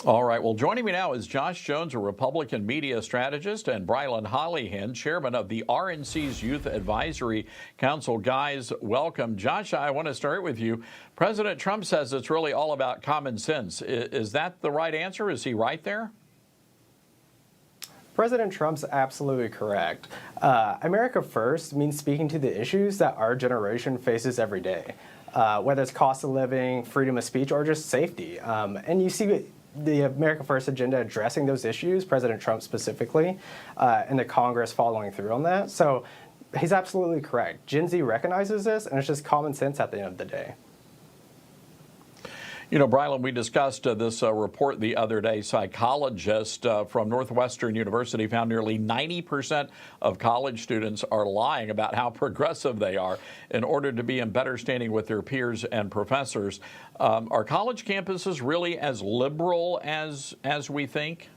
All right. Well, joining me now is Josh Jones, a Republican media strategist, and Brilyn Hollyhand, chairman of the RNC's Youth Advisory Council. Guys, welcome. Josh, I want to start with you. President Trump says it's really all about common sense. Is that the right answer? Is he right there? President Trump's absolutely correct. America First means speaking to the issues that our generation faces every day, whether it's cost of living, freedom of speech, or just safety. And you see the America First agenda addressing those issues, President Trump specifically, and the Congress following through on that. So he's absolutely correct. Gen Z recognizes this, and it's just common sense at the end of the day. You know, Brilyn, we discussed this report the other day. Psychologists from Northwestern University found nearly 90% of college students are lying about how progressive they are in order to be in better standing with their peers and professors. Are college campuses really as liberal as we think?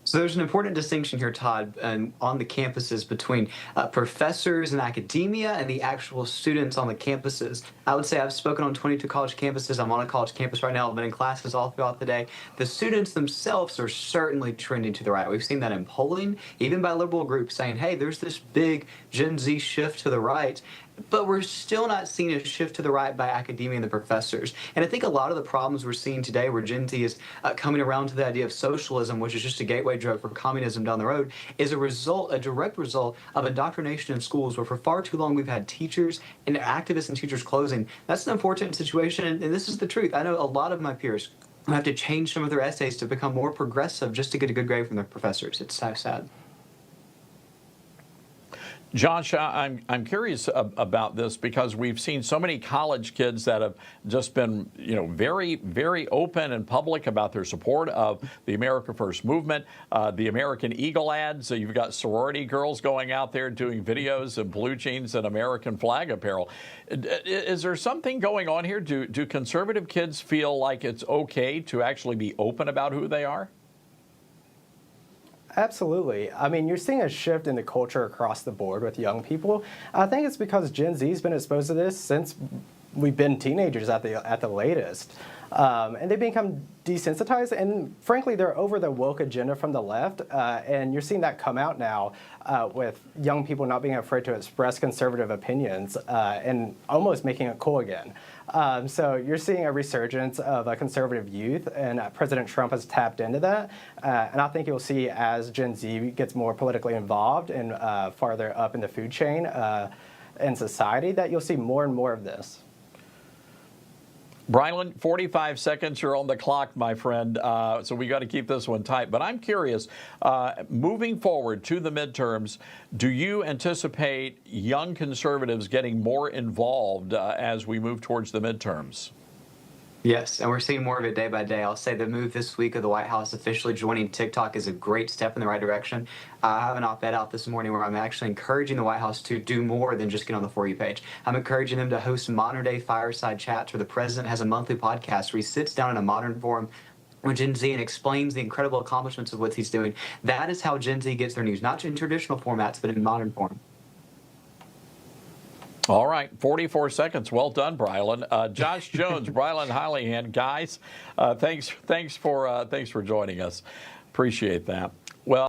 So there's an important distinction here, Todd, on the campuses between professors and academia and the actual students on the campuses. I would say I've spoken on 22 college campuses. I'm on a college campus right now. I've been in classes all throughout the day. The students themselves are certainly trending to the right. We've seen that in polling, even by liberal groups saying, hey, there's this big Gen Z shift to the right. But we're still not seeing a shift to the right by academia and the professors. And I think a lot of the problems we're seeing today where Gen Z is coming around to the idea of socialism, which is just a gateway drug for communism down the road, is a direct result of indoctrination in schools where for far too long we've had teachers and activists and teachers closing. That's an unfortunate situation, and this is the truth. I know a lot of my peers who have to change some of their essays to become more progressive just to get a good grade from their professors. It's so sad. Josh, I'm curious about this because we've seen so many college kids that have just been, very, very open and public about their support of the America First movement, the American Eagle ads. So you've got sorority girls going out there doing videos in blue jeans and American flag apparel. Is there something going on here? Do conservative kids feel like it's okay to actually be open about who they are? Absolutely. I mean, you're seeing a shift in the culture across the board with young people. I think it's because Gen Z's been exposed to this since we've been teenagers at the latest. And they become desensitized, and frankly, they're over the woke agenda from the left, and you're seeing that come out now with young people not being afraid to express conservative opinions and almost making it cool again. So you're seeing a resurgence of a conservative youth, and President Trump has tapped into that. And I think you'll see as Gen Z gets more politically involved and farther up in the food chain in society that you'll see more and more of this. Brilyn, 45 seconds, you're on the clock, my friend, so we got to keep this one tight. But I'm curious, moving forward to the midterms, do you anticipate young conservatives getting more involved as we move towards the midterms? Yes, and we're seeing more of it day by day. I'll say the move this week of the White House officially joining TikTok is a great step in the right direction. I have an op-ed out this morning where I'm actually encouraging the White House to do more than just get on the For You page. I'm encouraging them to host modern-day fireside chats where the president has a monthly podcast where he sits down in a modern forum with Gen Z and explains the incredible accomplishments of what he's doing. That is how Gen Z gets their news, not in traditional formats, but in modern form. All right, 44 seconds. Well done, Brilyn. Josh Jones, Brilyn Hollyhand, guys, thanks for joining us. Appreciate that.